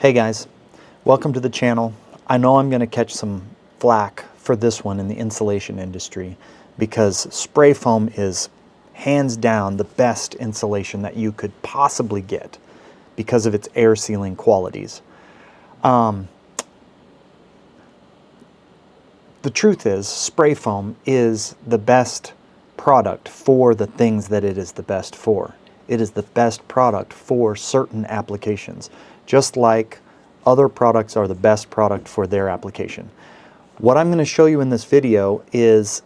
Hey guys, welcome to the channel. I know I'm going to catch some flack for this one in the insulation industry because spray foam is hands down the best insulation that you could possibly get because of its air sealing qualities. The truth is, spray foam is the best product for the things that it is the best for. It is the best product for certain applications, just like other products are the best product for their application. What I'm going to show you in this video is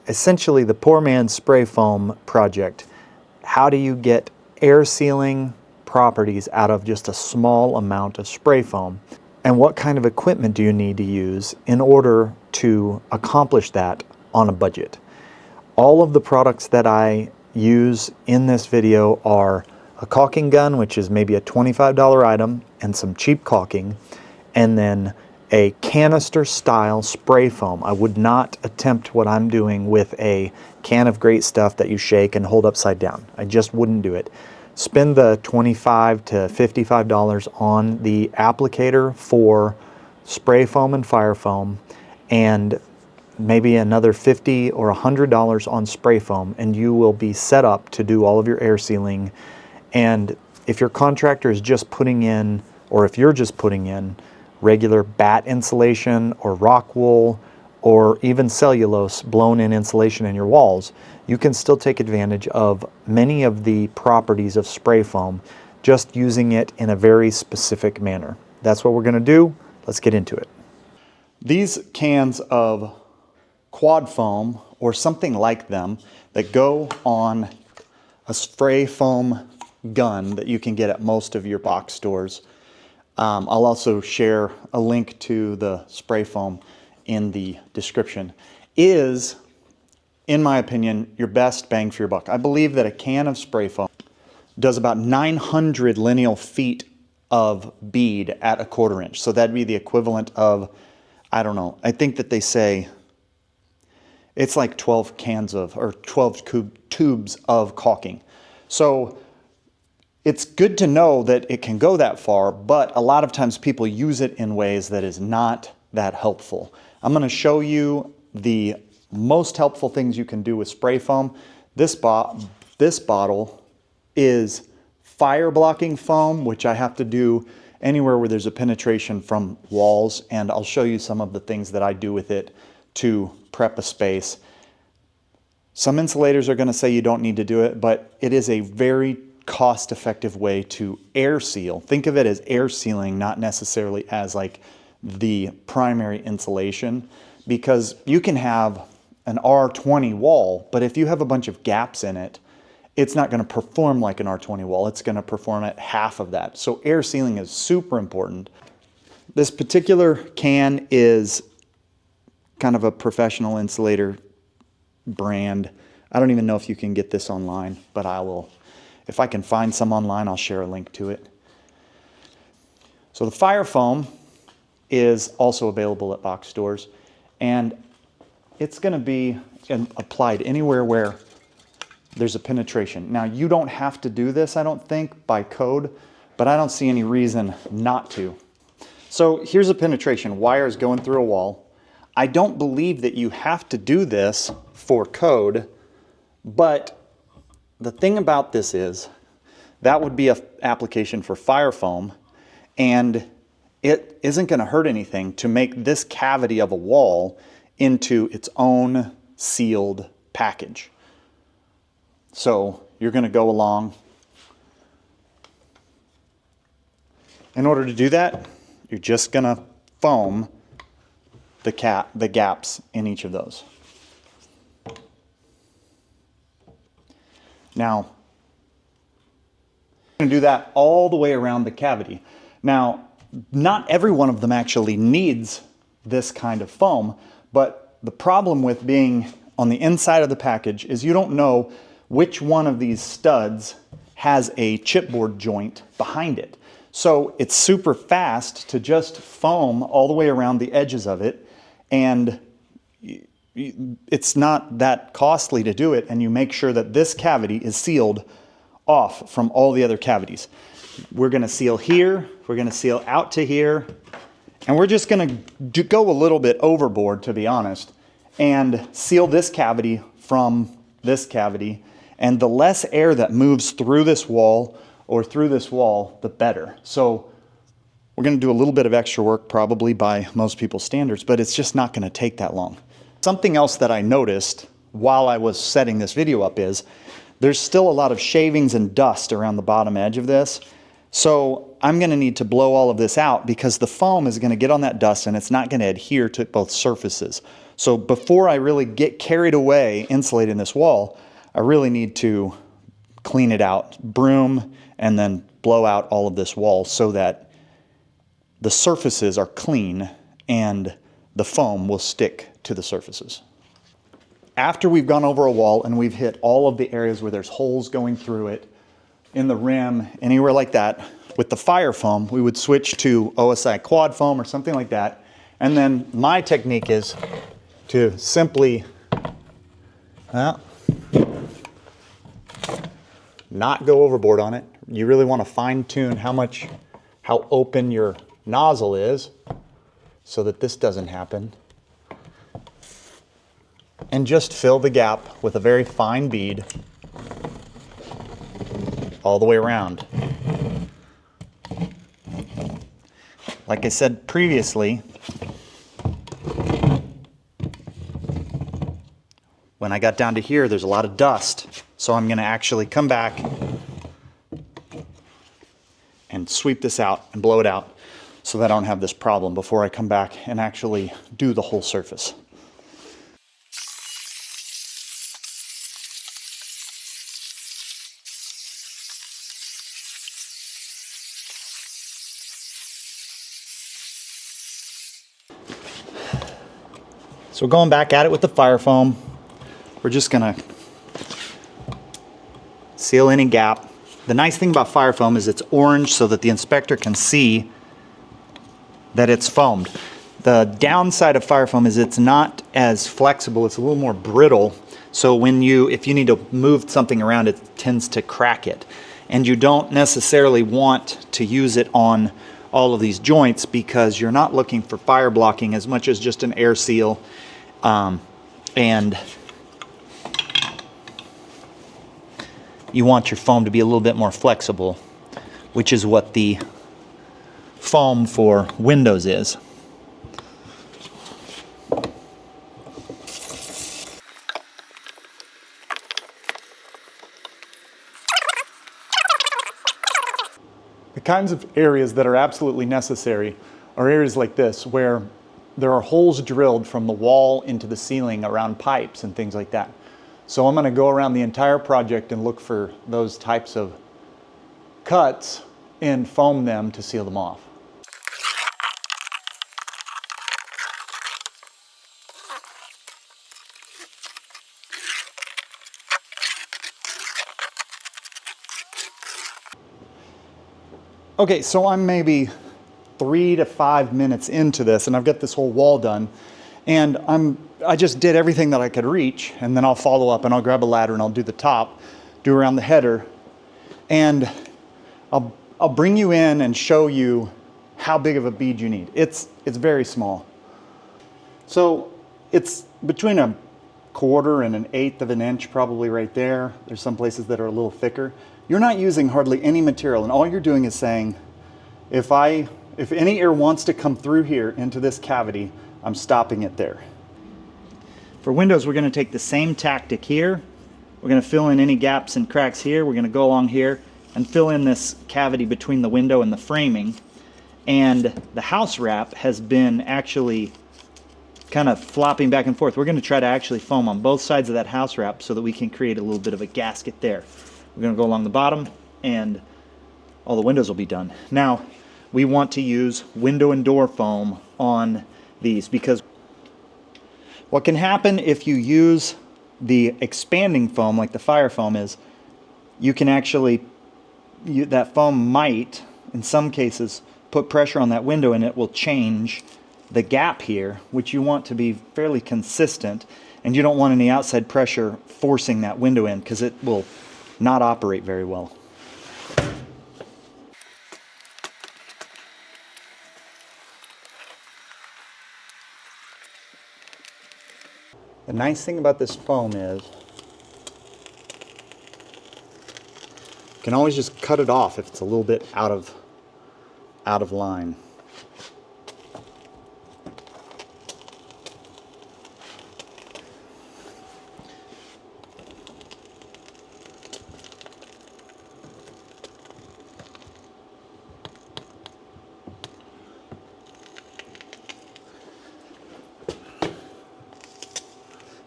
essentially the poor man's spray foam project. How do you get air sealing properties out of just a small amount of spray foam? And what kind of equipment do you need to use in order to accomplish that on a budget? All of the products that I use in this video are a caulking gun, which is maybe a $25 item, and some cheap caulking, and then a canister style spray foam. I would not attempt what I'm doing with a can of great stuff that you shake and hold upside down. I just wouldn't do it. Spend the $25 to $55 on the applicator for spray foam and fire foam, and maybe another $50 or $100 on spray foam, and you will be set up to do all of your air sealing. And if your contractor is just putting in, or if you're just putting in regular batt insulation or rock wool or even cellulose blown in insulation in your walls, you can still take advantage of many of the properties of spray foam just using it in a very specific manner. That's what we're going to do. Let's get into it. These cans of quad foam or something like them that go on a spray foam gun that you can get at most of your box stores. I'll also share a link to the spray foam in the description. Is, in my opinion, your best bang for your buck. I believe that a can of spray foam does about 900 lineal feet of bead at a 1/4 inch. So that'd be the equivalent of, I don't know, I think that they say it's like 12 cans of, or 12 tubes of caulking. So it's good to know that it can go that far, but a lot of times people use it in ways that is not that helpful. I'm going to show you the most helpful things you can do with spray foam. This bottle is fire blocking foam, which I have to do anywhere where there's a penetration from walls, and I'll show you some of the things that I do with it to prep a space. Some insulators are going to say you don't need to do it, but it is a very cost-effective way to air seal. Think of it as air sealing, not necessarily as like the primary insulation, because you can have an R20 wall, but if you have a bunch of gaps in it, it's not going to perform like an R20 wall. It's going to perform at half of that. So air sealing is super important. This particular can is kind of a professional insulator brand. I don't even know if you can get this online, but I will. If I can find some online, I'll share a link to it. So the fire foam is also available at box stores, and it's going to be applied anywhere where there's a penetration. Now, you don't have to do this, I don't think, by code, but I don't see any reason not to. So here's a penetration. Wires going through a wall. I don't believe that you have to do this for code, but the thing about this is that would be an application for fire foam, and it isn't going to hurt anything to make this cavity of a wall into its own sealed package. So you're going to go along. In order to do that, you're just going to foam the gaps in each of those. Now, I'm going to do that all the way around the cavity. Now, not every one of them actually needs this kind of foam, but the problem with being on the inside of the package is you don't know which one of these studs has a chipboard joint behind it. So it's super fast to just foam all the way around the edges of it, and it's not that costly to do it, and you make sure that this cavity is sealed off from all the other cavities. We're going to seal here. We're going to seal out to here. And we're just going to go a little bit overboard, to be honest, and seal this cavity from this cavity. And the less air that moves through this wall or through this wall, the better. So we're going to do a little bit of extra work, probably by most people's standards, but it's just not going to take that long. Something else that I noticed while I was setting this video up is there's still a lot of shavings and dust around the bottom edge of this. So I'm going to need to blow all of this out because the foam is going to get on that dust and it's not going to adhere to both surfaces. So before I really get carried away insulating this wall, I really need to clean it out, broom, and then blow out all of this wall so that the surfaces are clean and the foam will stick to the surfaces. After we've gone over a wall and we've hit all of the areas where there's holes going through it, in the rim, anywhere like that, with the fire foam, we would switch to OSI quad foam or something like that. And then my technique is to simply not go overboard on it. You really want to fine tune how open your nozzle is so that this doesn't happen. And just fill the gap with a very fine bead all the way around. Like I said previously, when I got down to here, there's a lot of dust. So I'm going to actually come back and sweep this out and blow it out so that I don't have this problem before I come back and actually do the whole surface. So going back at it with the fire foam, we're just going to seal any gap. The nice thing about fire foam is it's orange so that the inspector can see that it's foamed. The downside of fire foam is it's not as flexible, it's a little more brittle. So if you need to move something around, it tends to crack it. And you don't necessarily want to use it on all of these joints because you're not looking for fire blocking as much as just an air seal. And you want your foam to be a little bit more flexible, which is what the foam for windows is. The kinds of areas that are absolutely necessary are areas like this, where there are holes drilled from the wall into the ceiling around pipes and things like that. So I'm going to go around the entire project and look for those types of cuts and foam them to seal them off. Okay, so I'm maybe 3 to 5 minutes into this and I've got this whole wall done, and I just did everything that I could reach, and then I'll follow up and I'll grab a ladder and I'll do the top, do around the header, and I'll bring you in and show you how big of a bead you need. It's very small. So it's between a 1/4 and an 1/8 of an inch probably right there. There's some places that are a little thicker. You're not using hardly any material, and all you're doing is saying, if any air wants to come through here into this cavity, I'm stopping it there. For windows, we're going to take the same tactic here. We're going to fill in any gaps and cracks here. We're going to go along here and fill in this cavity between the window and the framing. And the house wrap has been actually kind of flopping back and forth. We're going to try to actually foam on both sides of that house wrap so that we can create a little bit of a gasket there. We're going to go along the bottom and all the windows will be done. Now, we want to use window and door foam on these, because what can happen if you use the expanding foam like the fire foam is, you can actually, that foam might, in some cases, put pressure on that window and it will change the gap here, which you want to be fairly consistent, and you don't want any outside pressure forcing that window in because it will not operate very well. The nice thing about this foam is you can always just cut it off if it's a little bit out of line.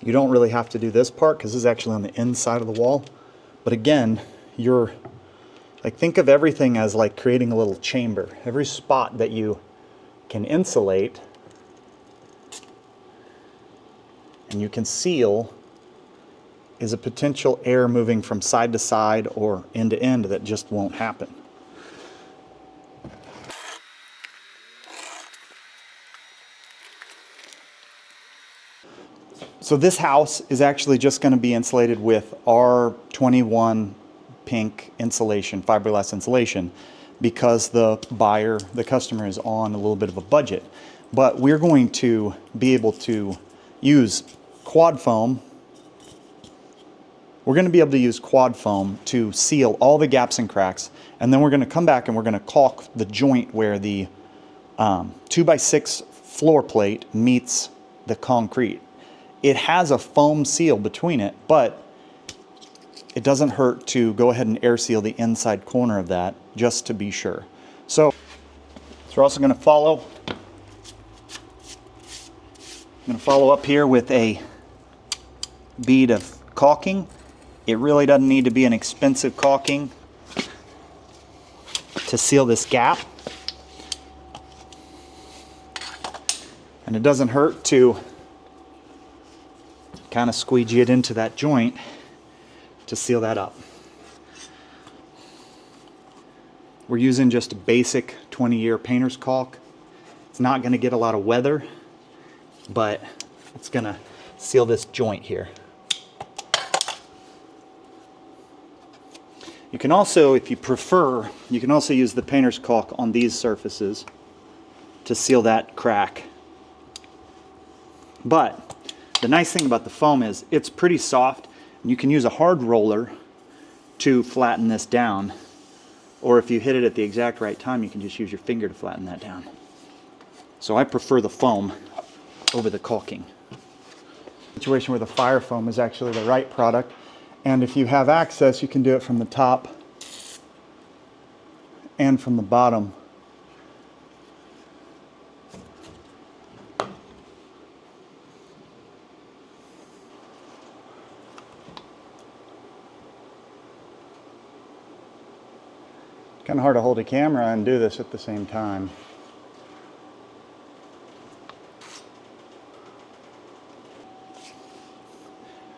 You don't really have to do this part because this is actually on the inside of the wall. But again, you're like, think of everything as like creating a little chamber. Every spot that you can insulate and you can seal is a potential air moving from side to side or end to end that just won't happen. So this house is actually just going to be insulated with R21 pink insulation, fiberglass insulation, because the buyer, the customer, is on a little bit of a budget. But we're going to be able to use quad foam. We're going to be able to use quad foam to seal all the gaps and cracks, and then we're going to come back and we're going to caulk the joint where the 2x6 floor plate meets the concrete. It has a foam seal between it, but it doesn't hurt to go ahead and air seal the inside corner of that just to be sure. So we're also going to follow. I'm going to follow up here with a bead of caulking. It really doesn't need to be an expensive caulking to seal this gap. And it doesn't hurt to kind of squeegee it into that joint to seal that up. We're using just a basic 20-year painter's caulk. It's not going to get a lot of weather, but it's going to seal this joint here. You can also, if you prefer, you can also use the painter's caulk on these surfaces to seal that crack. But the nice thing about the foam is it's pretty soft, and you can use a hard roller to flatten this down. Or if you hit it at the exact right time, you can just use your finger to flatten that down. So I prefer the foam over the caulking. Situation where the fire foam is actually the right product, and if you have access, you can do it from the top and from the bottom. Kind of hard to hold a camera and do this at the same time.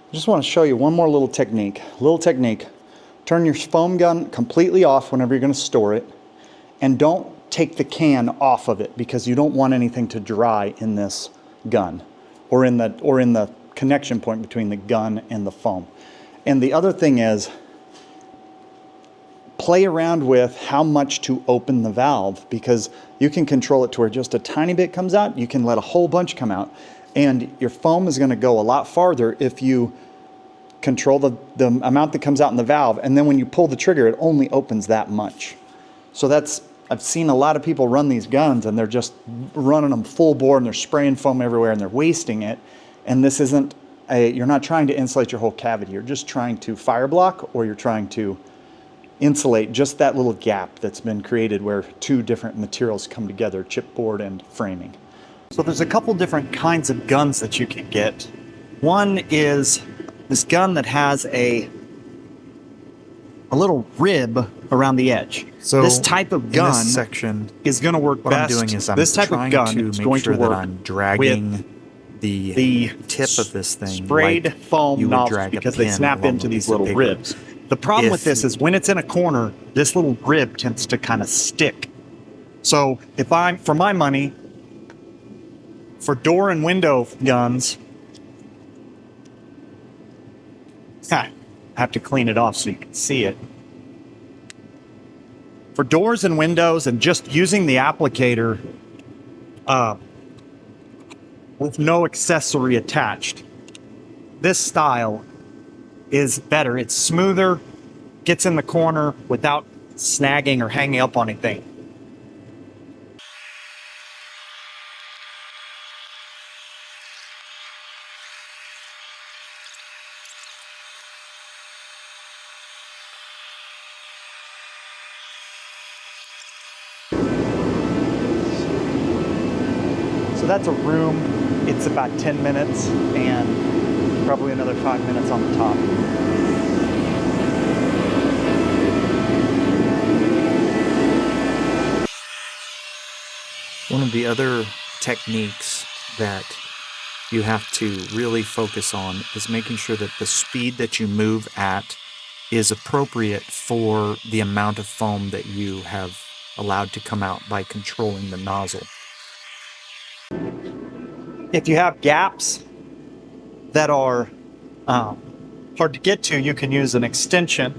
I just want to show you one more little technique. Turn your foam gun completely off whenever you're going to store it, and don't take the can off of it because you don't want anything to dry in this gun or in the connection point between the gun and the foam. And the other thing is, play around with how much to open the valve, because you can control it to where just a tiny bit comes out. You can let a whole bunch come out, and your foam is going to go a lot farther if you control the amount that comes out in the valve, and then when you pull the trigger, it only opens that much. So I've seen a lot of people run these guns and they're just running them full bore and they're spraying foam everywhere and they're wasting it. And this isn't you're not trying to insulate your whole cavity. You're just trying to fire block, or you're trying to insulate just that little gap that's been created where two different materials come together, chipboard and framing. So there's a couple different kinds of guns that you can get. One is this gun that has a little rib around the edge. So this type of gun in this section is going to work what best. I'm doing is I'm this type trying of gun to is make going sure to work that I'm dragging the tip of this thing sprayed like foam you would nozzles, drag a because they pin snap along into a these piece of little paper. ribs. The problem with If- this is when it's in a corner, this little rib tends to kind of stick. So if I'm, for my money, for door and window guns, I have to clean it off so you can see it. For doors and windows and just using the applicator with no accessory attached, this style is better. It's smoother, gets in the corner without snagging or hanging up on anything. So that's a room. It's about 10 minutes and probably another 5 minutes on the top. One of the other techniques that you have to really focus on is making sure that the speed that you move at is appropriate for the amount of foam that you have allowed to come out by controlling the nozzle. If you have gaps that are hard to get to, you can use an extension.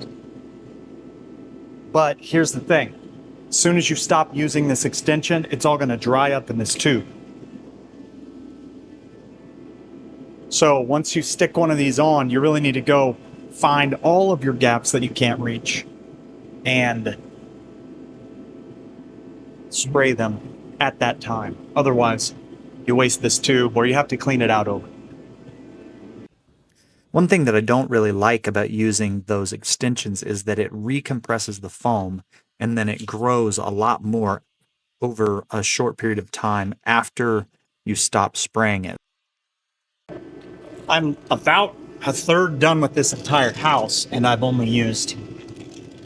But here's the thing. As soon as you stop using this extension, it's all going to dry up in this tube. So once you stick one of these on, you really need to go find all of your gaps that you can't reach and spray them at that time. Otherwise, you waste this tube or you have to clean it out over. One thing that I don't really like about using those extensions is that it recompresses the foam and then it grows a lot more over a short period of time after you stop spraying it. I'm about a third done with this entire house, and I've only used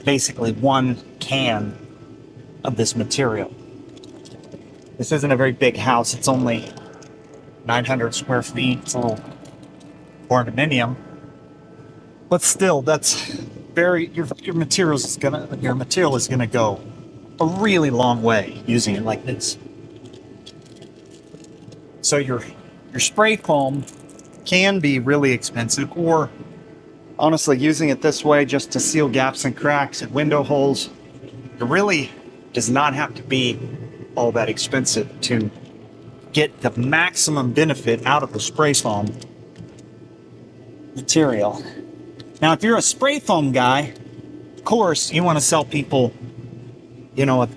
basically one can of this material. This isn't a very big house. It's only 900 square feet. It's a little condominium. But still, that's very, your material is gonna go a really long way using it like this. So your spray foam can be really expensive, or honestly, using it this way just to seal gaps and cracks and window holes, it really does not have to be all that expensive to get the maximum benefit out of the spray foam material. Now, if you're a spray foam guy, of course, you want to sell people, you know,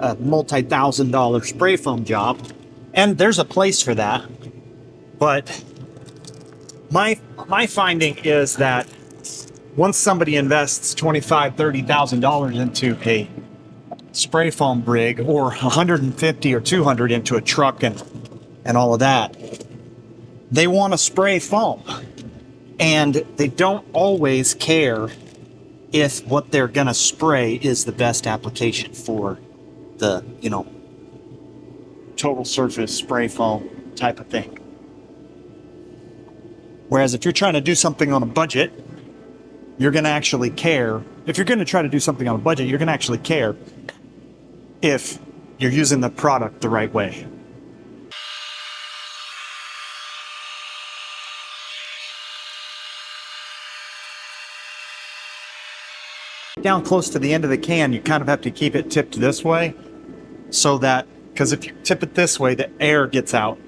a multi-$1,000 spray foam job, and there's a place for that. But my finding is that once somebody invests $25,000-$30,000 into a spray foam rig, or 150 or 200 into a truck and all of that, they want to spray foam, and they don't always care if what they're gonna spray is the best application for the, you know, total surface spray foam type of thing. Whereas if you're trying to do something on a budget, you're going to actually care. If you're going to try to do something on a budget, you're going to actually care if you're using the product the right way. Down close to the end of the can, you kind of have to keep it tipped this way, so that, because if you tip it this way, the air gets out,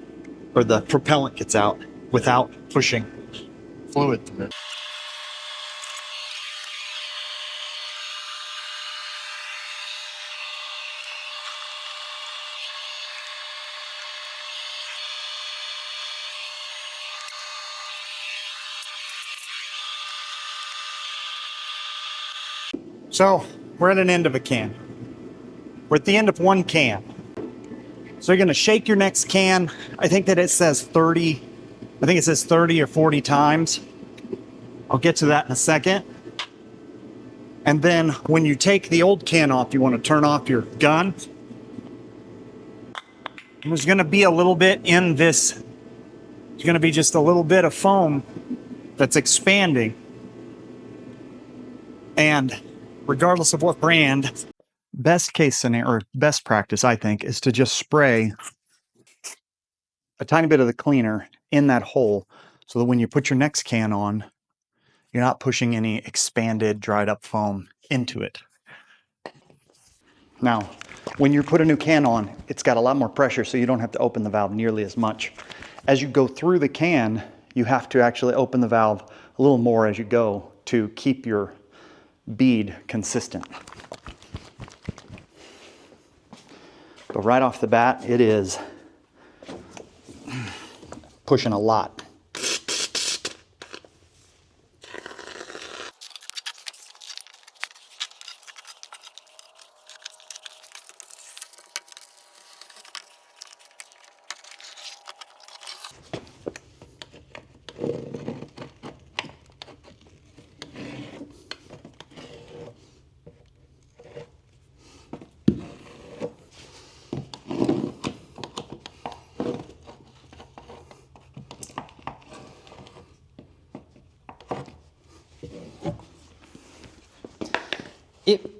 or the propellant gets out, without pushing fluid through it. So we're at an end of a can. We're at the end of one can. So you're going to shake your next can. I think that it says 30. I think it says 30 or 40 times. I'll get to that in a second. And then when you take the old can off, you want to turn off your gun. There's going to be a little bit in this. There's going to be just a little bit of foam that's expanding. And regardless of what brand, best case scenario, or best practice, I think, is to just spray a tiny bit of the cleaner in that hole, so that when you put your next can on, you're not pushing any expanded, dried up foam into it. Now, when you put a new can on, it's got a lot more pressure, so you don't have to open the valve nearly as much. As you go through the can, you have to actually open the valve a little more as you go to keep your bead consistent. But right off the bat, it is pushing a lot.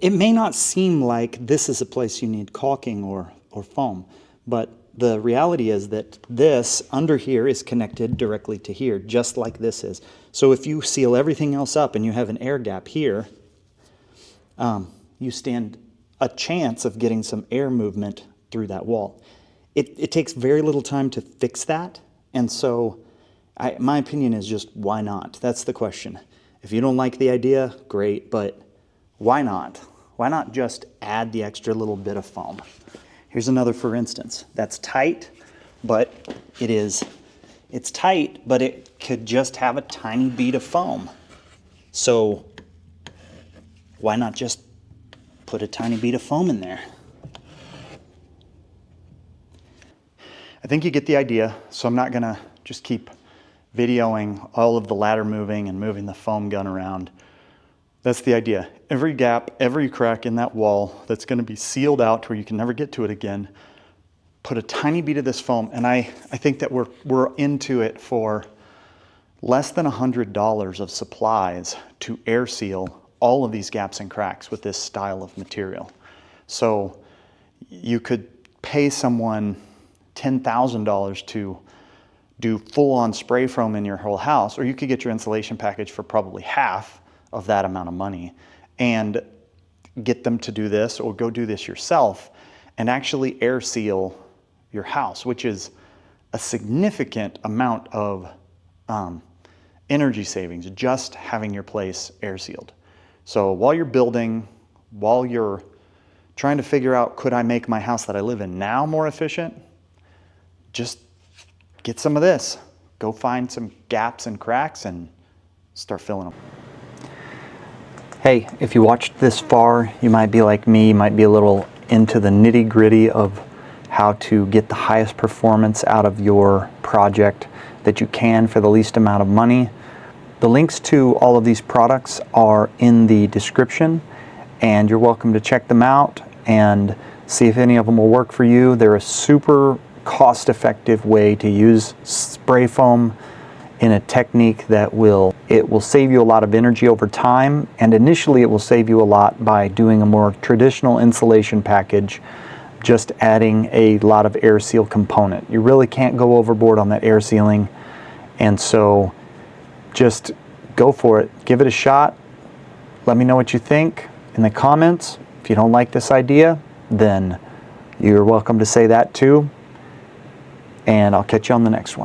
It may not seem like this is a place you need caulking or foam, but the reality is that this under here is connected directly to here, just like this is. So if you seal everything else up and you have an air gap here, you stand a chance of getting some air movement through that wall. It takes very little time to fix that, and so my opinion is just why not? That's the question. If you don't like the idea, great, but why not? Why not just add the extra little bit of foam? Here's another for instance. That's tight, but it's tight, but it could just have a tiny bead of foam. So why not just put a tiny bead of foam in there? I think you get the idea, so I'm not gonna just keep videoing all of the ladder moving and moving the foam gun around. That's the idea. Every gap, every crack in that wall that's going to be sealed out to where you can never get to it again, put a tiny bead of this foam, and I think that we're into it for less than $100 of supplies to air seal all of these gaps and cracks with this style of material. So you could pay someone $10,000 to do full-on spray foam in your whole house, or you could get your insulation package for probably half of that amount of money and get them to do this, or go do this yourself and actually air seal your house, which is a significant amount of energy savings just having your place air sealed. So while you're building, while you're trying to figure out, could I make my house that I live in now more efficient, just get some of this. Go find some gaps and cracks and start filling them. Hey, if you watched this far, you might be like me, you might be a little into the nitty-gritty of how to get the highest performance out of your project that you can for the least amount of money. The links to all of these products are in the description, and you're welcome to check them out and see if any of them will work for you. They're a super cost-effective way to use spray foam in a technique that will save you a lot of energy over time, and initially it will save you a lot by doing a more traditional insulation package, just adding a lot of air seal component. You really can't go overboard on that air sealing, and so just go for it. Give it a shot. Let me know what you think in the comments. If you don't like this idea, then you're welcome to say that too, and I'll catch you on the next one.